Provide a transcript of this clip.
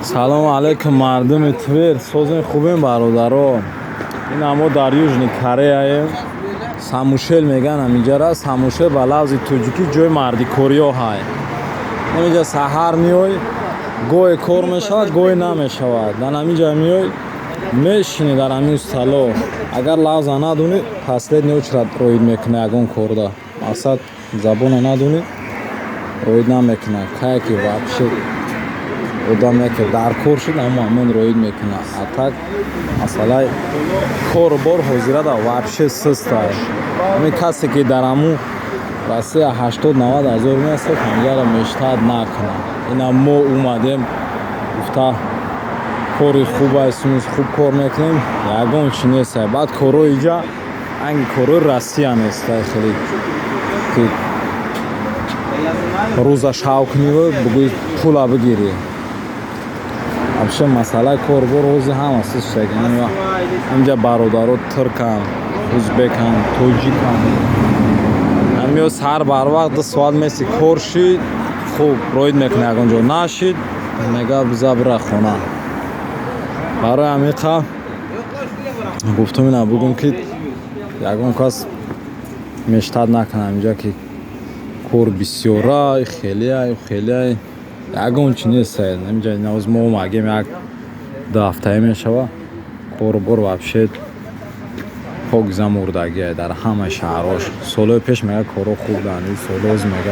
салом алайкум мардуми Твер. Созин хубин бародаро. Ин амо дар Южни Кореяем. Самушел меган аминҷара. Самушел ба лавзи туҷикӣ ҷои мардикориё ҳай. Инҷа саҳар миёй, гоҳе кор мешавад, гоҳе намешавад. Дар аминҷа миёй, мешини дар амин стало. Агар лавза надонӣ, последниҳо чра роид мекунӣ ягон корда. Мақсад забона надонӣ, роид намекунад. Кае ки вообще одам яке дар кор шуд, аммо амон роид мекунад. А так масъалаи кору бор ҳозирада вообще суст аст. Ҳамин касе ки дар аму Россия 80-90 ҳазор месад, ҳамҷара мештад накунад. Ина мо омадем гуфта кори хуб аст, хуб кор мекунем, ягон чи нест. Баъд корҳои иҷа анги корҳои Россия нест. Хеле ки рӯза шавқниву бугӯй пула бигирӣ. Вообще масъалаи корбор ҳозир ҳама суст шуда. Инҷа бародаро туркан, узбекан, тоҷикан. Амиё сар барвақт 2 соат меси кор шид, хуб роид мекунӣ, ягон ҷо нашид, мега биза бира хона. Барои ҳамиқа гуфтум ина бугум ки ягон кас мештад накунад. Инҷа ки кор бисёрай, хелеай ягон чи нест. Инҷа навз мо омагем як 2 ҳафтае мешава. Кору бор вообще пок замурдагия дар ҳамаи шаҳрош. Солҳои пеш мега корҳо хуб дан, солҳо ҳозир мега